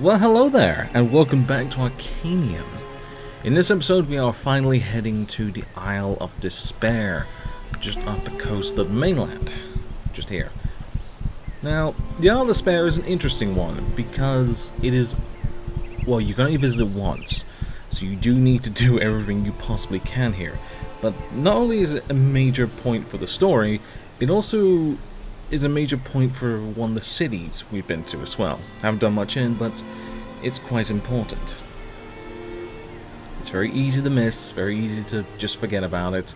Well, hello there, and welcome back to Arcanum. In this episode, we are finally heading to the Isle of Despair, just off the coast of the mainland, just here. Now, the Isle of Despair is an interesting one, because it is, well, you can only visit it once, so you do need to do everything you possibly can here. But not only is it a major point for the story, it also is a major point for one of the cities we've been to as well. Haven't done much in, but it's quite important. It's very easy to miss, very easy to just forget about it,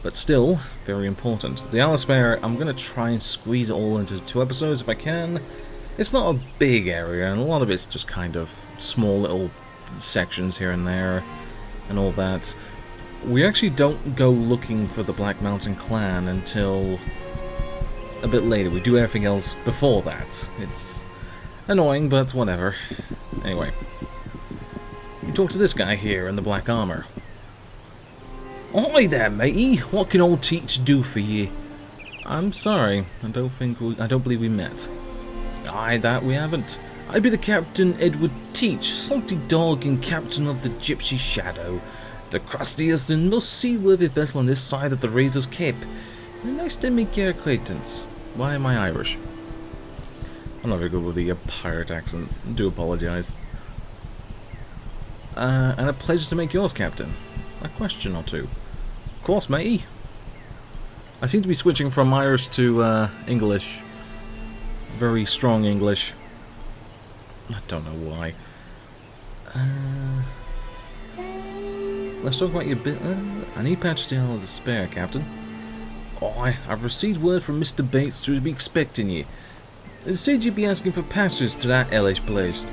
but still very important. The Isle of Despair, I'm going to try and squeeze it all into 2 episodes if I can. It's not a big area, and a lot of it's just kind of small little sections here and there, and all that. We actually don't go looking for the Black Mountain clan until a bit later. We do everything else before that. It's annoying, but whatever. Anyway, we talk to this guy here in the black armor. Hi there, matey. What can old Teach do for ye? I'm sorry. I don't believe we met. Aye, that we haven't. I be the Captain Edward Teach, salty dog and captain of the Gypsy Shadow, the crustiest and most seaworthy vessel on this side of the Razor's Cape. Nice to make your acquaintance. Why am I Irish? I'm not very good with the pirate accent. I do apologise. And a pleasure to make yours, Captain. A question or two. Of course, matey. I seem to be switching from Irish to English. Very strong English. I don't know why. Let's talk about your bit. I need patch the Isle of Despair, Captain. Oh, I've received word from Mr. Bates to be expecting you. It said you'd be asking for passage to that hellish place,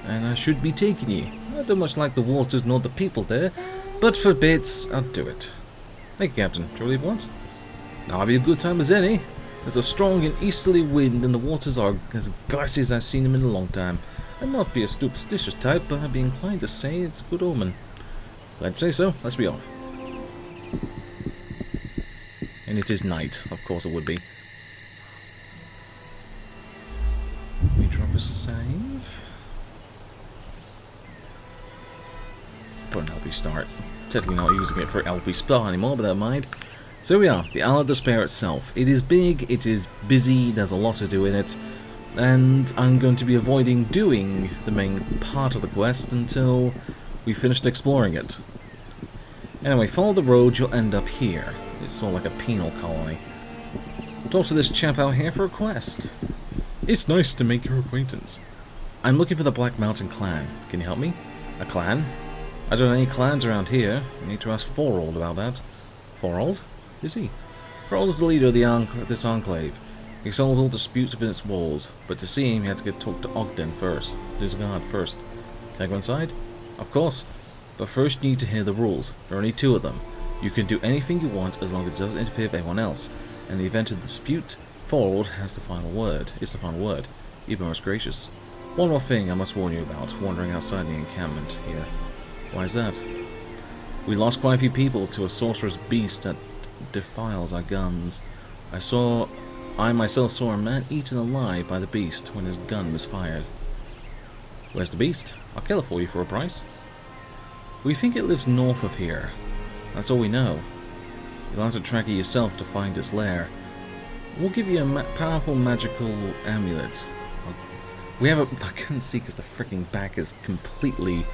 and I should be taking you. I don't much like the waters nor the people there, but for Bates, I'll do it. Thank you, Captain. Do you leave once? Now, I'll be a good time as any. There's a strong and easterly wind, and the waters are as glassy as I've seen them in a long time. I'd not be a superstitious type, but I'd be inclined to say it's a good omen. Glad to say so. Let's be off. And it is night. Of course it would be. We drop a save. Put an LP start. Technically not using it for LP spell anymore, but never mind. So we are, the Isle of Despair itself. It is big, it is busy, there's a lot to do in it, and I'm going to be avoiding doing the main part of the quest until we finished exploring it. Anyway, follow the road, you'll end up here. It's sort of like a penal colony. Talk to this chap out here for a quest. It's nice to make your acquaintance. I'm looking for the Black Mountain clan. Can you help me? A clan? I don't know any clans around here. I need to ask Thorold about that. Thorold? Is he? Thorold is the leader of this Enclave. He solves all disputes within its walls, but to see him you have to talk to Ogden first. There's a guard first. Can I go inside? Of course. But first you need to hear the rules. There are only 2 of them. You can do anything you want as long as it doesn't interfere with anyone else. In the event of dispute, Thorold has the final word. It's the final word. You've been most gracious. One more thing I must warn you about, wandering outside the encampment here. Why is that? We lost quite a few people to a sorcerous beast that defiles our guns. I myself saw a man eaten alive by the beast when his gun was fired. Where's the beast? I'll kill it for you for a price. We think it lives north of here. That's all we know. You'll have to track it yourself to find its lair. We'll give you a powerful magical amulet. We have a... I couldn't see because the freaking back is completely...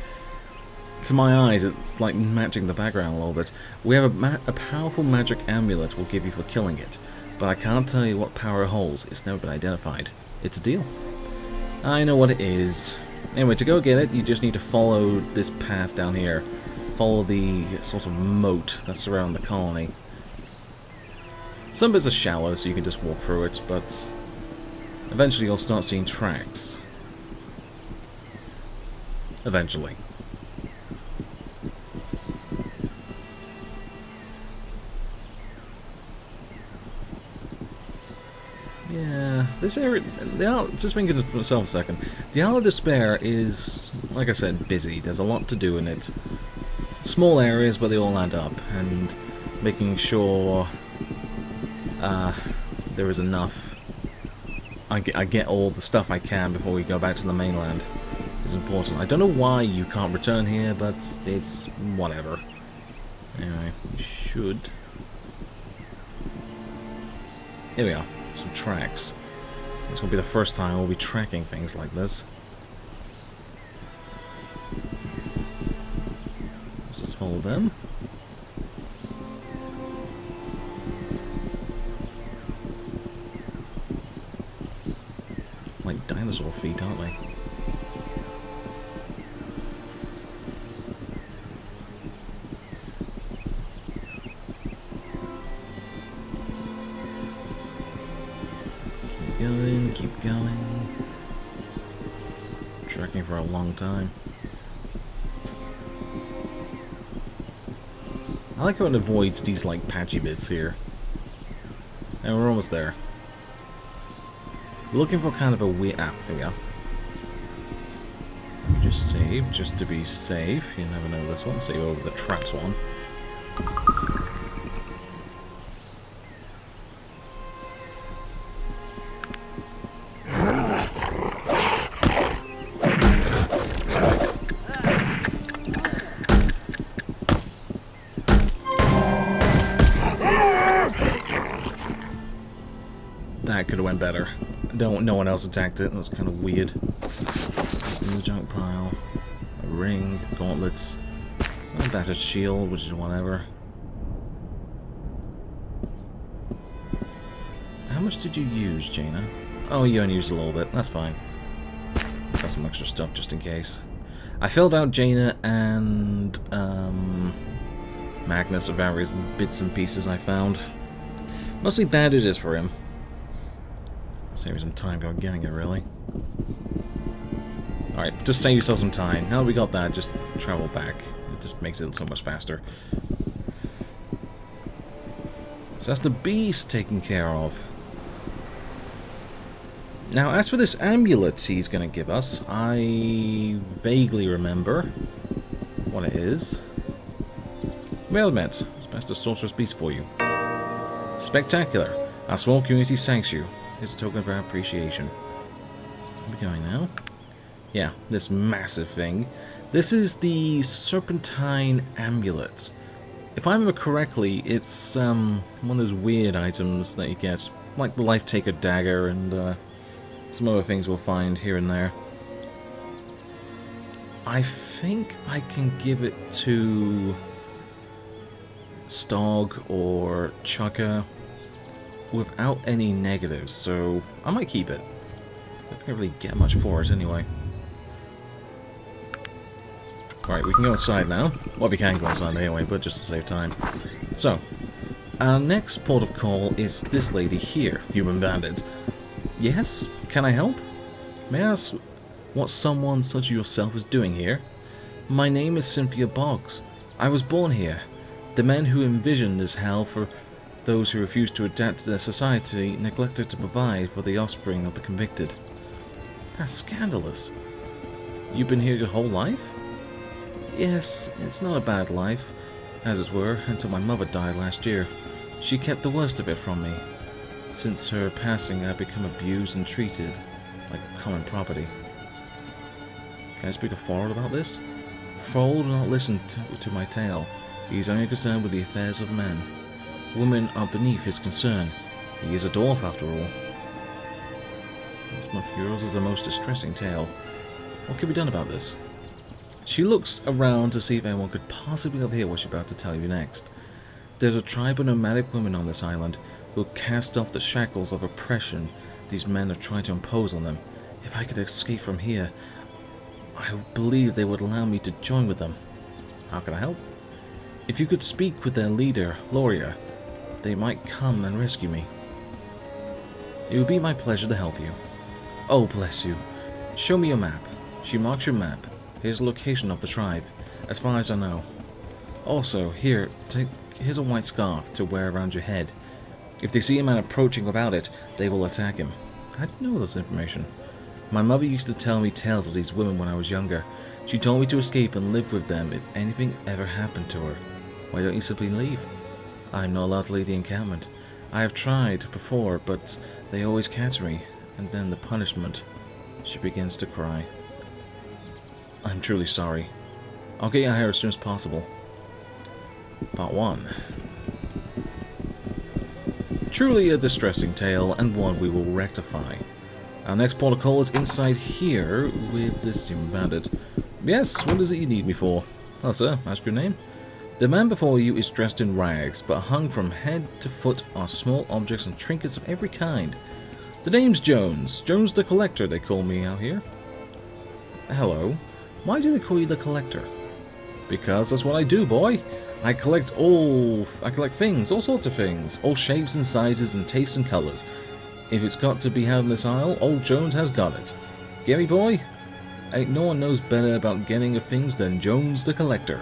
To my eyes, it's like matching the background a little bit. We have a powerful magic amulet we'll give you for killing it. But I can't tell you what power it holds. It's never been identified. It's a deal. I know what it is. Anyway, to go get it, you just need to follow this path down here. Follow the sort of moat that's around the colony. Some bits are shallow, so you can just walk through it, but eventually you'll start seeing tracks. Eventually. Yeah, this area, just thinking for myself a second, the Isle of Despair is, like I said, busy. There's a lot to do in it. Small areas, but they all add up, and making sure there is enough I get all the stuff I can before we go back to the mainland. It's important. I don't know why you can't return here, but it's whatever. Anyway, we should... Here we are. Some tracks. This will be the first time we'll be tracking things like this. Let's just follow them. Like dinosaur feet, aren't they? Keep going. Tracking for a long time. I like how it avoids these like patchy bits here. And we're almost there. We're looking for kind of a weird... Ah, there we go. Let me just save, just to be safe. You never know this one. Save over the traps one. That could have went better. No one else attacked it. That was kind of weird. It's in the junk pile. A ring, gauntlets, a battered shield, which is whatever. How much did you use, Jaina? Oh, you only used a little bit. That's fine. Got some extra stuff just in case. I filled out Jaina and Magnus of various bits and pieces I found. Mostly bandages for him. Save me some time going getting it, really. Alright, just save yourself some time. Now that we got that, just travel back. It just makes it so much faster. So that's the beast taken care of. Now, as for this amulet he's going to give us, I vaguely remember what it is. Well met. It's best a sorcerer's beast for you. Spectacular. Our small community thanks you. Here's a token of our appreciation. Where are we going now? Yeah, this massive thing. This is the Serpentine Amulet. If I remember correctly, it's one of those weird items that you get, like the Life Taker Dagger and some other things we'll find here and there. I think I can give it to Stog or Chugga without any negatives, so I might keep it. I don't really get much for it anyway. Alright, we can go inside now. Well, we can go inside anyway, but just to save time. So, our next port of call is this lady here, Human Bandit. Yes? Can I help? May I ask what someone such as yourself is doing here? My name is Cynthia Boggs. I was born here. The men who envisioned this hell for those who refused to adapt to their society neglected to provide for the offspring of the convicted. That's scandalous. You've been here your whole life? Yes, it's not a bad life, as it were, until my mother died last year. She kept the worst of it from me. Since her passing, I've become abused and treated like common property. Can I speak to Ford about this? Ford will not listen to my tale. He is only concerned with the affairs of men. Women are beneath his concern. He is a dwarf, after all. Yours is a most distressing tale. What can be done about this? She looks around to see if anyone could possibly overhear what she's about to tell you next. There's a tribe of nomadic women on this island who will cast off the shackles of oppression these men are trying to impose on them. If I could escape from here, I believe they would allow me to join with them. How can I help? If you could speak with their leader, Loria, they might come and rescue me. It would be my pleasure to help you. Oh, bless you. Show me your map. She marks your map. Here's the location of the tribe, as far as I know. Also, here's a white scarf to wear around your head. If they see a man approaching without it, they will attack him. I didn't know this information. My mother used to tell me tales of these women when I was younger. She told me to escape and live with them if anything ever happened to her. Why don't you simply leave? I'm not allowed to leave the encampment. I have tried before, but they always catch me. And then the punishment. She begins to cry. I'm truly sorry. I'll get you out here as soon as possible. Part 1. Truly a distressing tale, and one we will rectify. Our next port of call is inside here with this human bandit. Yes, what is it you need me for? Hello, sir. Ask your name. The man before you is dressed in rags, but hung from head to foot are small objects and trinkets of every kind. The name's Jones. Jones the Collector, they call me out here. Hello. Why do they call you the Collector? Because that's what I do, boy. I collect things, all sorts of things. All shapes and sizes and tastes and colours. If it's got to be had in this aisle, old Jones has got it. Get me, boy? Ain't no one knows better about getting of things than Jones the Collector.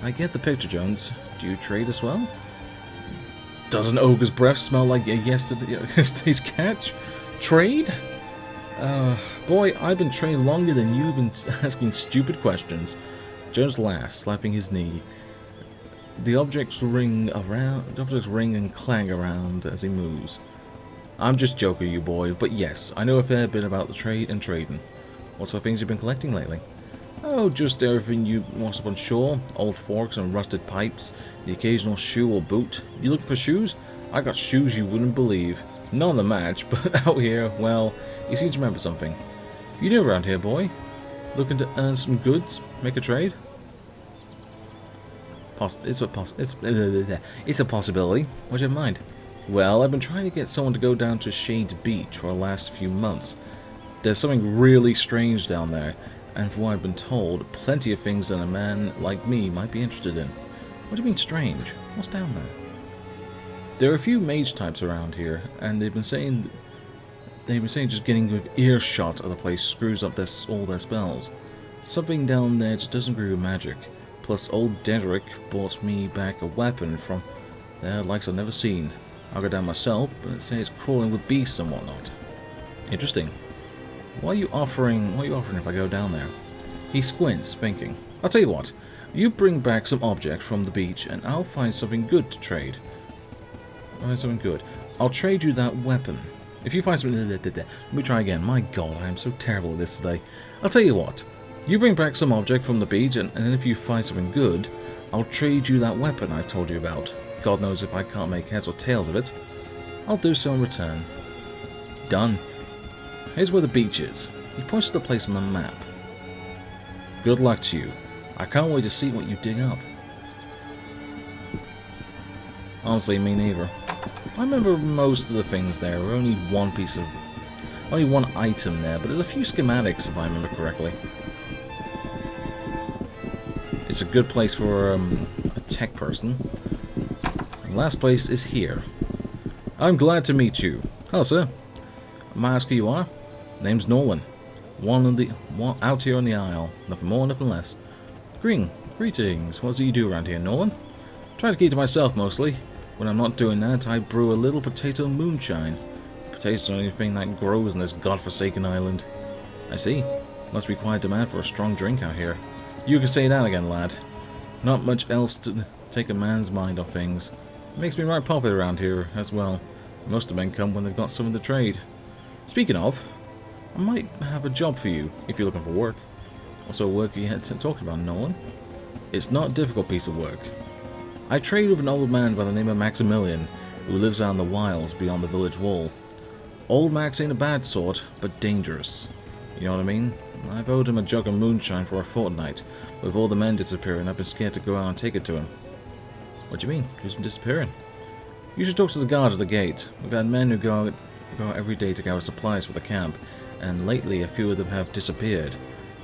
I get the picture, Jones. Do you trade as well? Does an ogre's breath smell like yesterday's catch? Trade? Boy, I've been trading longer than you've been asking stupid questions. Jones laughs, slapping his knee. The objects ring and clang around as he moves. I'm just joking, you boy, but yes, I know a fair bit about the trade and trading. What sort of things you've been collecting lately? Oh, just everything you want up on shore. Old forks and rusted pipes, the occasional shoe or boot. You looking for shoes? I got shoes you wouldn't believe. Not on the match, but out here, well, you seem to remember something. You new around here, boy? Looking to earn some goods? Make a trade? It's a possibility. What do you have in mind? Well, I've been trying to get someone to go down to Shades Beach for the last few months. There's something really strange down there, and from what I've been told, plenty of things that a man like me might be interested in. What do you mean strange? What's down there? There are a few mage types around here, and they've been saying just getting with earshot of the place screws up all their spells. Something down there just doesn't agree with magic. Plus, old Dedrick brought me back a weapon from there likes I've never seen. I'll go down myself, but it says it's crawling with beasts and whatnot. Interesting. What are you offering if I go down there? He squints, thinking. I'll tell you what. You bring back some object from the beach, and I'll find something good to trade. I'll trade you that weapon. If you find something... Let me try again. My god, I am so terrible at this today. I'll tell you what. You bring back some object from the beach, and then if you find something good, I'll trade you that weapon I told you about. God knows if I can't make heads or tails of it. I'll do so in return. Done. Here's where the beach is. He points to the place on the map. Good luck to you. I can't wait to see what you dig up. Honestly, me neither. I remember most of the things there. Only one item there, but there's a few schematics if I remember correctly. It's a good place for a tech person. The last place is here. I'm glad to meet you. Hello, sir. May I ask who you are? Name's Nolan. One out here on the Isle. Nothing more, nothing less. Greetings. What do you do around here, Nolan? Try to keep to myself mostly. When I'm not doing that, I brew a little potato moonshine. Potatoes are the only thing that grows in this godforsaken island. I see. Must be quite a demand for a strong drink out here. You can say that again, lad. Not much else to take a man's mind off things. It makes me right popular around here as well. Most of the men come when they've got something to trade. Speaking of, I might have a job for you if you're looking for work. What sort of work are you talking about, Nolan? It's not a difficult piece of work. I trade with an old man by the name of Maximilian, who lives out in the wilds beyond the village wall. Old Max ain't a bad sort, but dangerous. You know what I mean? I've owed him a jug of moonshine for a fortnight. With all the men disappearing, I've been scared to go out and take it to him. What do you mean? Who's been disappearing? You should talk to the guard at the gate. We've had men who go out every day to gather supplies for the camp, and lately a few of them have disappeared.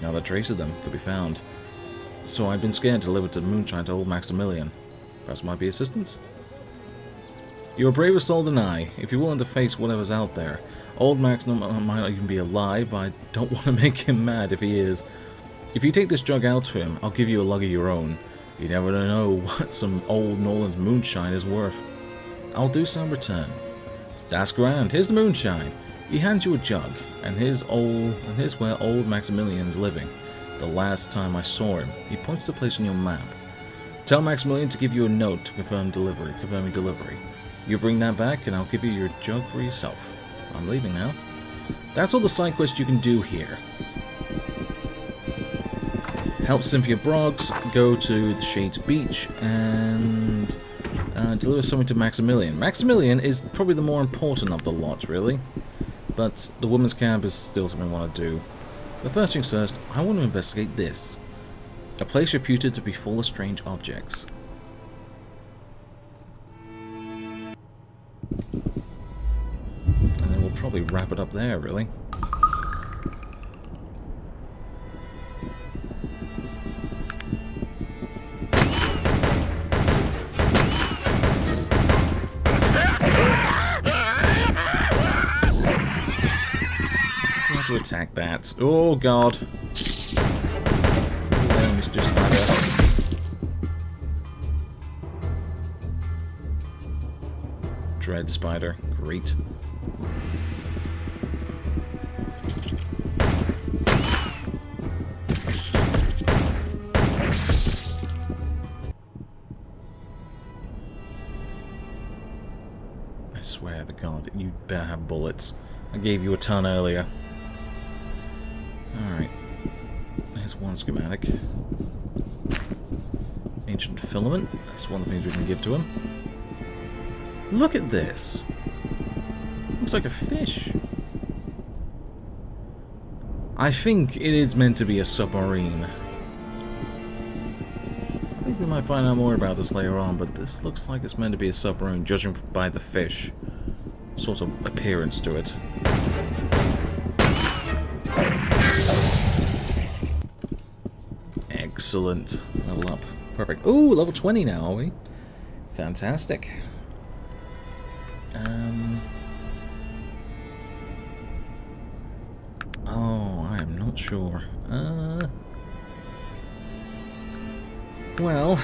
Now the trace of them could be found. So I've been scared to deliver the moonshine to old Maximilian. Perhaps might be assistance? You're a braver soul than I, if you're willing to face whatever's out there. Old Max might not even be alive, but I don't want to make him mad if he is. If you take this jug out to him, I'll give you a lug of your own. You never know what some old Nolan's moonshine is worth. I'll do so in return. That's grand. Here's the moonshine. He hands you a jug, and here's where old Maximilian's living. The last time I saw him, he points to the place on your map. Tell Maximilian to give you a note to confirming delivery. You bring that back, and I'll give you your jug for yourself. I'm leaving now. That's all the side quests you can do here. Help Cynthia Broggs, go to the Shades Beach, and deliver something to Maximilian. Maximilian is probably the more important of the lot, really. But the women's camp is still something I want to do. But first things first, I want to investigate this. A place reputed to be full of strange objects. And then we'll probably wrap it up there, really. To attack that. Oh god. Hello, Mr. Spider. Dread Spider. Great. I swear to God, you better have bullets. I gave you a ton earlier. Alright, there's one schematic. Ancient filament, that's one of the things we can give to him. Look at this! Looks like a fish. I think it is meant to be a submarine. I think we might find out more about this later on, but this looks like it's meant to be a submarine, judging by the fish. Sort of appearance to it. Excellent. Level up. Perfect. Ooh, level 20 now, are we? Fantastic. Oh, I am not sure. Well,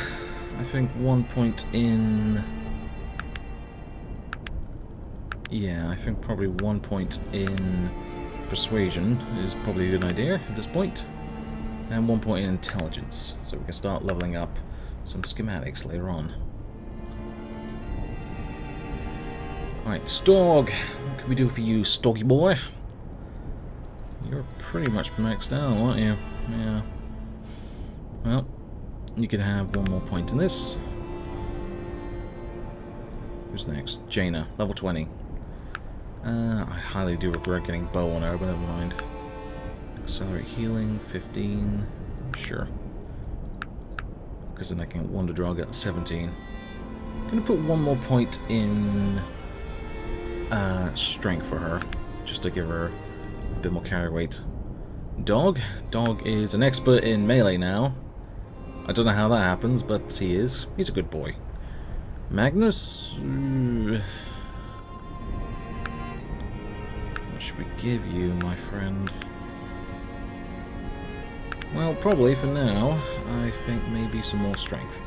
I think 1 point in... Yeah, I think probably 1 point in persuasion is probably a good idea at this point. And 1 point in intelligence, so we can start leveling up some schematics later on. Alright, Storg. What can we do for you, Storgy boy? You're pretty much maxed out, aren't you? Yeah. Well, you could have 1 more point in this. Who's next? Jaina, level 20. I highly do regret getting bow on her, but never mind. Accelerate healing, 15. Sure. Because then I can Wonder Draw, get 17. I'm going to put 1 more point in strength for her, just to give her a bit more carry weight. Dog. Dog is an expert in melee now. I don't know how that happens, but he is. He's a good boy. Magnus... what should we give you, my friend? Well, probably for now, I think maybe some more strength.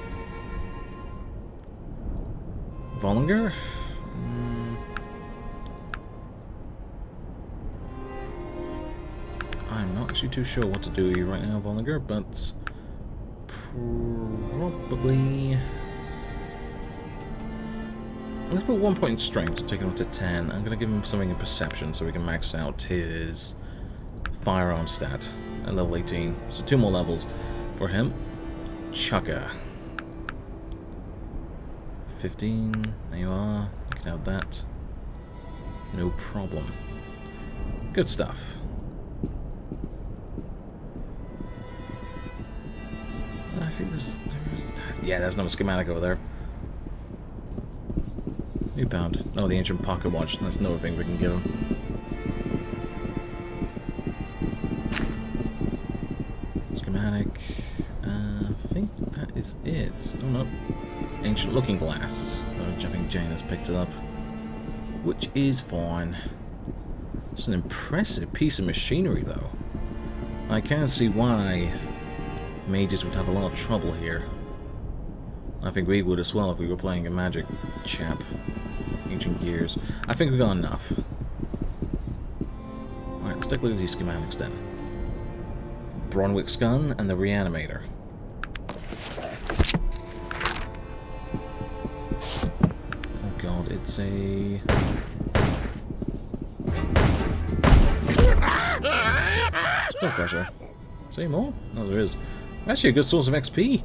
Vollinger? I'm not actually too sure what to do with you right now, Vollinger, but probably... I'm going to put 1 point in strength to take him up to 10. I'm going to give him something in perception so we can max out his firearm stat at level 18. So 2 more levels for him. Chugga. 15. There you are. You can have that. No problem. Good stuff. I think there's yeah, there's another schematic over there. New bound. Oh, the ancient pocket watch. That's another thing we can give him. Schematic. I think that is it. Oh no. Ancient looking glass. Oh, Jumping Jane has picked it up. Which is fine. It's an impressive piece of machinery, though. I can see why mages would have a lot of trouble here. I think we would as well if we were playing a Magick chap. Ancient gears. I think we got enough. Alright, let's take a look at these schematics then. Bronwick's gun and the reanimator. Oh god, it's a... Skull Crusher. Is there any more? No, there is. Actually, a good source of XP.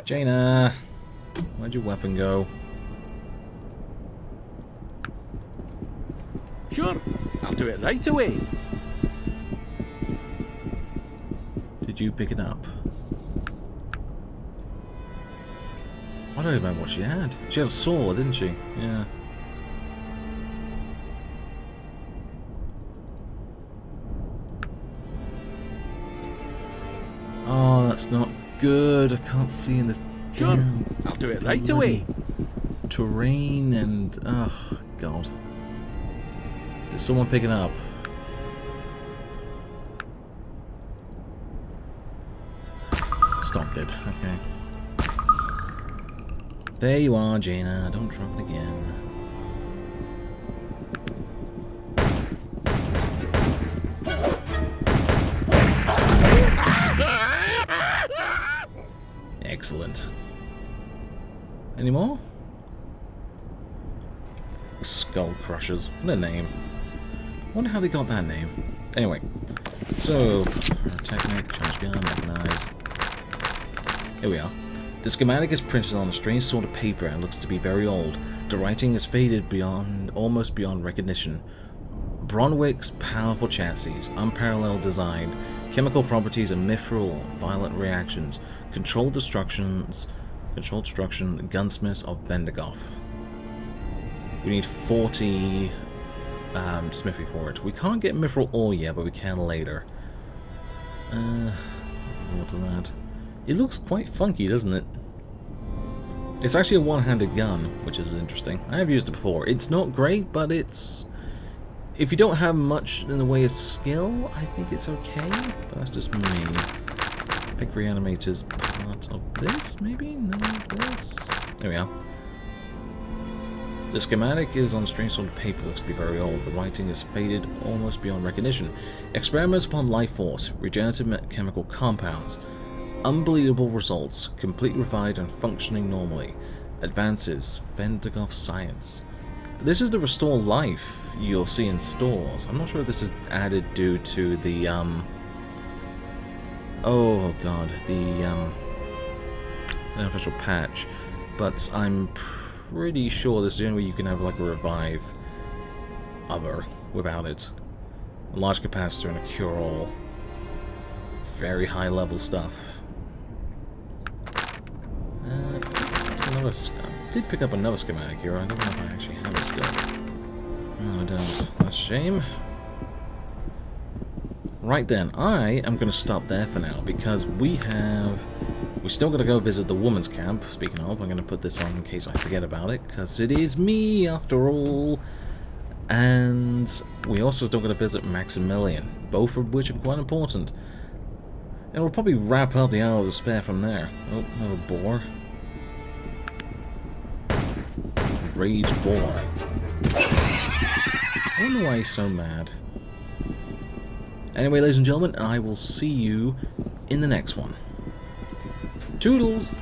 Jaina! Where'd your weapon go? Sure, I'll do it right away. Did you pick it up? I don't remember what she had. She had a sword, didn't she? Yeah. Oh, that's not good. I can't see in this. Sure, I'll do it right away. Terrain and... oh, God. Did someone pick it up? Stopped it. Okay. There you are, Jaina. Don't drop it again. Excellent. Any more? Skull Crushers. What a name. Wonder how they got that name. Anyway. So, technique, charge gun, mechanized. Here we are. The schematic is printed on a strange sort of paper and looks to be very old. The writing is faded almost beyond recognition. Bronwick's powerful chassis, unparalleled design, chemical properties and mithril, violent reactions, controlled destruction, gunsmiths of Bendigoth. We need 40 smithy for it. We can't get mithril ore yet, but we can later. What to that? It looks quite funky, doesn't it? It's actually a one-handed gun, which is interesting. I have used it before. It's not great, but it's... if you don't have much in the way of skill, I think it's okay. But that's just me. I think Reanimator's part of this, maybe? No, this? There we are. The schematic is on a strange sort of paper, looks to be very old. The writing is faded almost beyond recognition. Experiments upon life force, regenerative chemical compounds. Unbelievable results, complete revived and functioning normally. Advances, Vendigoth science. This is the restore life you'll see in stores. I'm not sure if this is added due to the, oh god, the, unofficial patch. But I'm pretty sure this is the only way you can have, like, a revive other without it. A large capacitor and a cure-all. Very high level stuff. I did pick up another schematic here. I don't know if I actually have it still. No, I don't. That's a shame. Right then, I am going to stop there for now because we still got to go visit the woman's camp. Speaking of, I'm going to put this on in case I forget about it because it is me after all. And we also still got to visit Maximilian, both of which are quite important. And we'll probably wrap up the Hour of Despair from there. Oh, another boar. Rage boar. I don't know why he's so mad. Anyway, ladies and gentlemen, I will see you in the next one. Toodles!